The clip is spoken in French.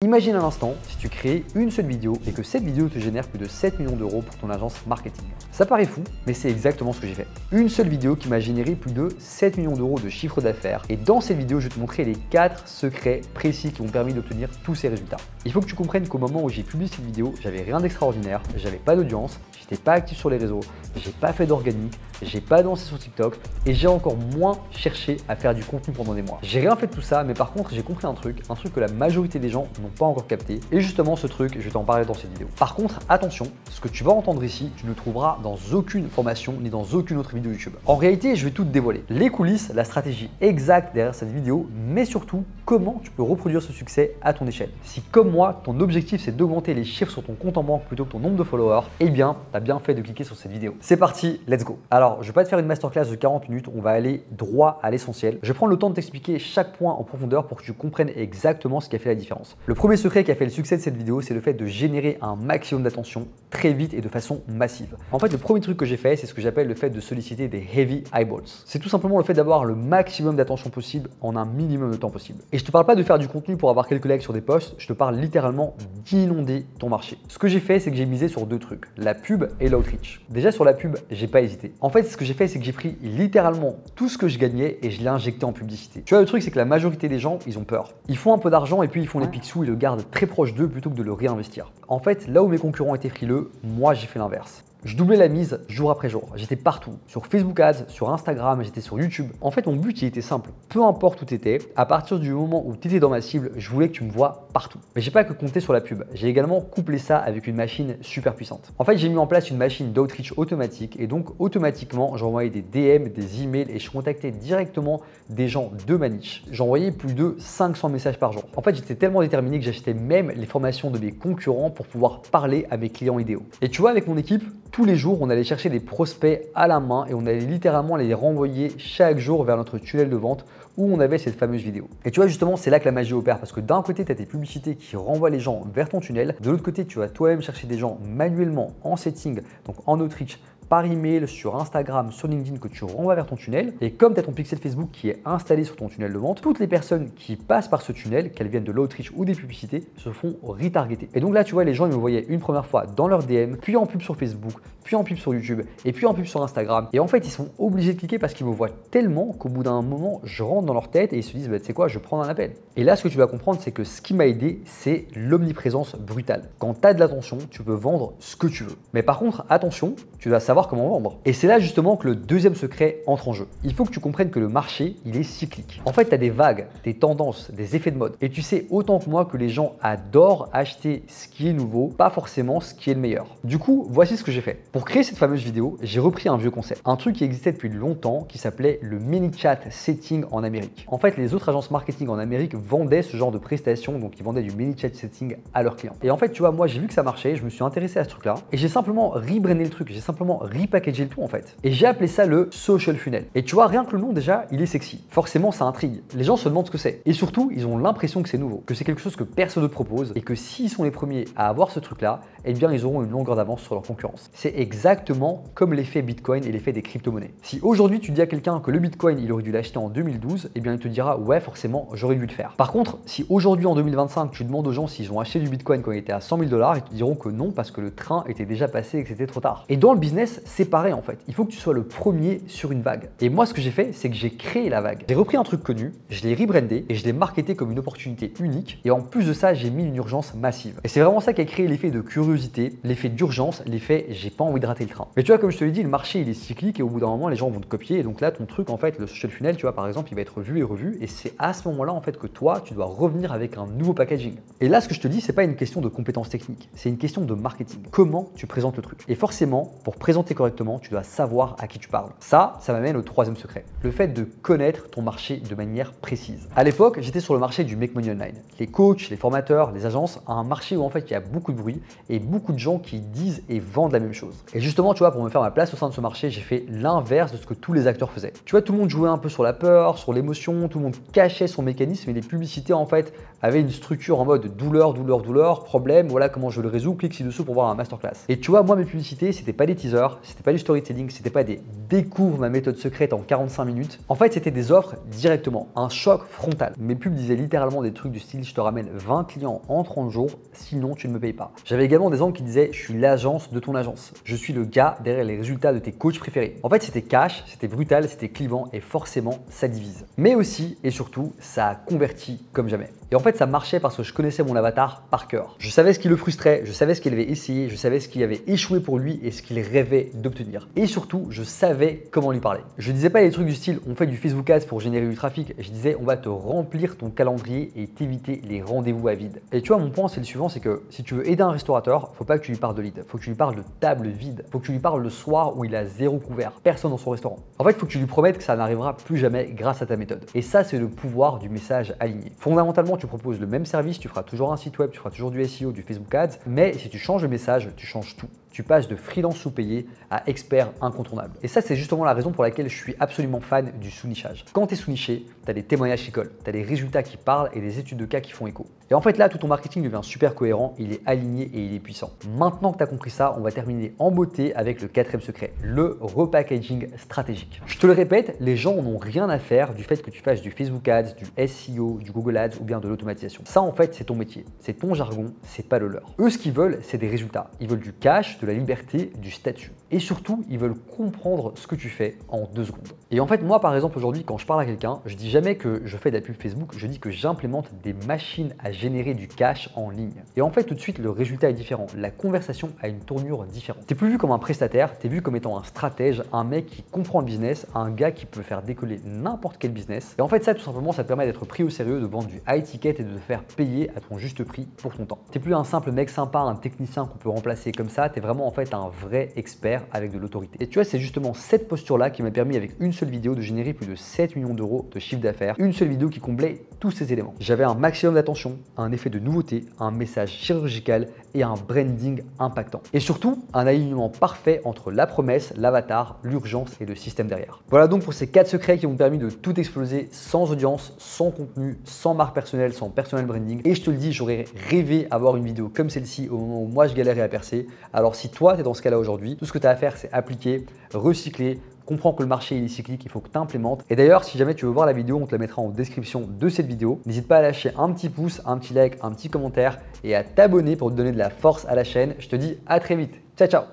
Imagine un instant si tu crées une seule vidéo et que cette vidéo te génère plus de 7 millions d'euros pour ton agence marketing. Ça paraît fou, mais c'est exactement ce que j'ai fait. Une seule vidéo qui m'a généré plus de 7 millions d'euros de chiffre d'affaires. Et dans cette vidéo, je vais te montrer les 4 secrets précis qui m'ont permis d'obtenir tous ces résultats. Il faut que tu comprennes qu'au moment où j'ai publié cette vidéo, j'avais rien d'extraordinaire, j'avais pas d'audience, j'étais pas actif sur les réseaux, j'ai pas fait d'organique, j'ai pas dansé sur TikTok et j'ai encore moins cherché à faire du contenu pendant des mois. J'ai rien fait de tout ça, mais par contre, j'ai compris un truc que la majorité des gens n'ont pas encore capté. Et justement, ce truc, je vais t'en parler dans cette vidéo. Par contre, attention, ce que tu vas entendre ici, tu ne le trouveras dans aucune formation ni dans aucune autre vidéo YouTube. En réalité, je vais tout te dévoiler. Les coulisses, la stratégie exacte derrière cette vidéo, mais surtout, comment tu peux reproduire ce succès à ton échelle. Si comme moi, ton objectif c'est d'augmenter les chiffres sur ton compte en banque plutôt que ton nombre de followers, eh bien, tu as bien fait de cliquer sur cette vidéo. C'est parti, let's go. Alors, je vais pas te faire une masterclass de 40 minutes, on va aller droit à l'essentiel. Je vais prendre le temps de t'expliquer chaque point en profondeur pour que tu comprennes exactement ce qui a fait la différence. Le premier secret qui a fait le succès de cette vidéo, c'est le fait de générer un maximum d'attention très vite et de façon massive. En fait, le premier truc que j'ai fait, c'est ce que j'appelle le fait de solliciter des heavy eyeballs. C'est tout simplement le fait d'avoir le maximum d'attention possible en un minimum de temps possible. Et je te parle pas de faire du contenu pour avoir quelques likes sur des posts, je te parle littéralement d'inonder ton marché. Ce que j'ai fait, c'est que j'ai misé sur deux trucs, la pub et l'outreach. Déjà sur la pub, j'ai pas hésité. En fait, ce que j'ai fait, c'est que j'ai pris littéralement tout ce que je gagnais et je l'ai injecté en publicité. Tu vois, le truc, c'est que la majorité des gens, ils ont peur. Ils font un peu d'argent et puis ils font les pixous, ils le gardent très proche d'eux plutôt que de le réinvestir. En fait, là où mes concurrents étaient frileux, moi j'ai fait l'inverse. Je doublais la mise jour après jour. J'étais partout. Sur Facebook Ads, sur Instagram, j'étais sur YouTube. En fait, mon but, il était simple. Peu importe où tu étais, à partir du moment où tu étais dans ma cible, je voulais que tu me vois partout. Mais j'ai pas que compté sur la pub. J'ai également couplé ça avec une machine super puissante. En fait, j'ai mis en place une machine d'outreach automatique et donc automatiquement, j'envoyais des DM, des emails et je contactais directement des gens de ma niche. J'envoyais plus de 500 messages par jour. En fait, j'étais tellement déterminé que j'achetais même les formations de mes concurrents pour pouvoir parler à mes clients idéaux. Et tu vois, avec mon équipe, tous les jours, on allait chercher des prospects à la main et on allait littéralement les renvoyer chaque jour vers notre tunnel de vente où on avait cette fameuse vidéo. Et tu vois, justement, c'est là que la magie opère parce que d'un côté, tu as tes publicités qui renvoient les gens vers ton tunnel. De l'autre côté, tu vas toi-même chercher des gens manuellement en setting, donc en outreach, par email, sur Instagram, sur LinkedIn que tu renvoies vers ton tunnel. Et comme tu as ton pixel Facebook qui est installé sur ton tunnel de vente, toutes les personnes qui passent par ce tunnel, qu'elles viennent de l'outreach ou des publicités, se font retargeter. Et donc là, tu vois, les gens, ils me voyaient une première fois dans leur DM, puis en pub sur Facebook, puis en pub sur YouTube, et puis en pub sur Instagram. Et en fait, ils sont obligés de cliquer parce qu'ils me voient tellement qu'au bout d'un moment, je rentre dans leur tête et ils se disent, bah, tu sais quoi, je prends un appel. Et là, ce que tu vas comprendre, c'est que ce qui m'a aidé, c'est l'omniprésence brutale. Quand tu as de l'attention, tu peux vendre ce que tu veux. Mais par contre, attention, tu dois savoir comment vendre. Et c'est là justement que le deuxième secret entre en jeu. Il faut que tu comprennes que le marché, il est cyclique. En fait, tu as des vagues, des tendances, des effets de mode. Et tu sais autant que moi que les gens adorent acheter ce qui est nouveau, pas forcément ce qui est le meilleur. Du coup, voici ce que j'ai fait. Pour créer cette fameuse vidéo, j'ai repris un vieux concept. Un truc qui existait depuis longtemps, qui s'appelait le mini-chat setting en Amérique. En fait, les autres agences marketing en Amérique vendaient ce genre de prestations, donc ils vendaient du mini-chat setting à leurs clients. Et en fait, tu vois, moi, j'ai vu que ça marchait, je me suis intéressé à ce truc-là, et j'ai simplement rebrandé le truc, j'ai simplement repackagé le tout en fait. Et j'ai appelé ça le social funnel. Et tu vois, rien que le nom déjà, il est sexy. Forcément, ça intrigue. Les gens se demandent ce que c'est. Et surtout, ils ont l'impression que c'est nouveau, que c'est quelque chose que personne ne propose et que s'ils sont les premiers à avoir ce truc-là, eh bien, ils auront une longueur d'avance sur leur concurrence. C'est exactement comme l'effet Bitcoin et l'effet des crypto-monnaies. Si aujourd'hui, tu dis à quelqu'un que le Bitcoin, il aurait dû l'acheter en 2012, eh bien, il te dira, ouais, forcément, j'aurais dû le faire. Par contre, si aujourd'hui, en 2025, tu demandes aux gens s'ils ont acheté du Bitcoin quand il était à 100 000 $, ils te diront que non parce que le train était déjà passé et que c'était trop tard. Et dans le business, c'est pareil en fait. Il faut que tu sois le premier sur une vague. Et moi, ce que j'ai fait, c'est que j'ai créé la vague. J'ai repris un truc connu, je l'ai rebrandé et je l'ai marketé comme une opportunité unique. Et en plus de ça, j'ai mis une urgence massive. Et c'est vraiment ça qui a créé l'effet de curiosité, l'effet d'urgence, l'effet j'ai pas envie de rater le train. Mais tu vois, comme je te l'ai dit, le marché il est cyclique et au bout d'un moment, les gens vont te copier. Et donc là, ton truc, en fait, le social funnel, tu vois, par exemple, il va être vu et revu. Et c'est à ce moment-là, en fait, que toi, tu dois revenir avec un nouveau packaging. Et là, ce que je te dis, c'est pas une question de compétences techniques, c'est une question de marketing. Comment tu présentes le truc. Et forcément, pour présenter correctement, tu dois savoir à qui tu parles. Ça m'amène au troisième secret. Le fait de connaître ton marché de manière précise. À l'époque, j'étais sur le marché du Make Money Online. Les coachs, les formateurs, les agences, un marché où en fait il y a beaucoup de bruit et beaucoup de gens qui disent et vendent la même chose. Et justement, tu vois, pour me faire ma place au sein de ce marché, j'ai fait l'inverse de ce que tous les acteurs faisaient. Tu vois, tout le monde jouait un peu sur la peur, sur l'émotion, tout le monde cachait son mécanisme et les publicités en fait avaient une structure en mode douleur, douleur, douleur, problème, voilà comment je le résous, clique ci-dessous pour voir un masterclass. Et tu vois, moi mes publicités, c'était pas des teasers, heures, c'était pas du storytelling, c'était pas des découvre ma méthode secrète en 45 minutes. En fait, c'était des offres directement, un choc frontal. Mes pubs disaient littéralement des trucs du style je te ramène 20 clients en 30 jours, sinon tu ne me payes pas. J'avais également des angles qui disaient je suis l'agence de ton agence. Je suis le gars derrière les résultats de tes coachs préférés. En fait, c'était cash, c'était brutal, c'était clivant et forcément ça divise. Mais aussi et surtout, ça a converti comme jamais. Et en fait, ça marchait parce que je connaissais mon avatar par cœur. Je savais ce qui le frustrait, je savais ce qu'il avait essayé, je savais ce qui avait échoué pour lui et ce qu'il rêvait d'obtenir. Et surtout, je savais comment lui parler. Je disais pas des trucs du style on fait du Facebook Ads pour générer du trafic. Je disais on va te remplir ton calendrier et t'éviter les rendez-vous à vide. Et tu vois, mon point c'est le suivant, c'est que si tu veux aider un restaurateur, faut pas que tu lui parles de lead, faut que tu lui parles de table vide, faut que tu lui parles le soir où il a zéro couvert, personne dans son restaurant. En fait, il faut que tu lui promettes que ça n'arrivera plus jamais grâce à ta méthode. Et ça, c'est le pouvoir du message aligné. Fondamentalement, tu proposes le même service, tu feras toujours un site web, tu feras toujours du SEO, du Facebook Ads, mais si tu changes le message, tu changes tout. Tu passes de freelance sous-payé à expert incontournable. Et ça, c'est justement la raison pour laquelle je suis absolument fan du sous-nichage. Quand tu es sous-niché, tu as des témoignages qui collent, tu as des résultats qui parlent et des études de cas qui font écho. Et en fait, là, tout ton marketing devient super cohérent, il est aligné et il est puissant. Maintenant que tu as compris ça, on va terminer en beauté avec le quatrième secret, le repackaging stratégique. Je te le répète, les gens n'ont rien à faire du fait que tu fasses du Facebook Ads, du SEO, du Google Ads ou bien de l'automatisation. Ça, en fait, c'est ton métier, c'est ton jargon, c'est pas le leur. Eux, ce qu'ils veulent, c'est des résultats. Ils veulent du cash, de la liberté, du statut. Et surtout, ils veulent comprendre ce que tu fais en 2 secondes. Et en fait, moi, par exemple, aujourd'hui, quand je parle à quelqu'un, je dis jamais que je fais de la pub Facebook, je dis que j'implémente des machines à générer du cash en ligne. Et en fait, tout de suite, le résultat est différent. La conversation a une tournure différente. T'es plus vu comme un prestataire, t'es vu comme étant un stratège, un mec qui comprend le business, un gars qui peut faire décoller n'importe quel business. Et en fait, ça, tout simplement, ça te permet d'être pris au sérieux, de vendre du high ticket et de te faire payer à ton juste prix pour ton temps. T'es plus un simple mec sympa, un technicien qu'on peut remplacer comme ça, t'es vraiment en fait un vrai expert avec de l'autorité. Et tu vois, c'est justement cette posture-là qui m'a permis avec une seule vidéo de générer plus de 7 millions d'euros de chiffre d'affaires. Une seule vidéo qui comblait tous ces éléments. J'avais un maximum d'attention, un effet de nouveauté, un message chirurgical et un branding impactant. Et surtout, un alignement parfait entre la promesse, l'avatar, l'urgence et le système derrière. Voilà donc pour ces 4 secrets qui m'ont permis de tout exploser sans audience, sans contenu, sans marque personnelle, sans personal branding. Et je te le dis, j'aurais rêvé avoir une vidéo comme celle-ci au moment où moi je galérais à percer. Alors si toi, tu es dans ce cas-là aujourd'hui, tout ce que tu as à faire, c'est appliquer, recycler, comprends que le marché il est cyclique, il faut que tu implémentes. Et d'ailleurs, si jamais tu veux voir la vidéo, on te la mettra en description de cette vidéo. N'hésite pas à lâcher un petit pouce, un petit like, un petit commentaire et à t'abonner pour te donner de la force à la chaîne. Je te dis à très vite. Ciao, ciao!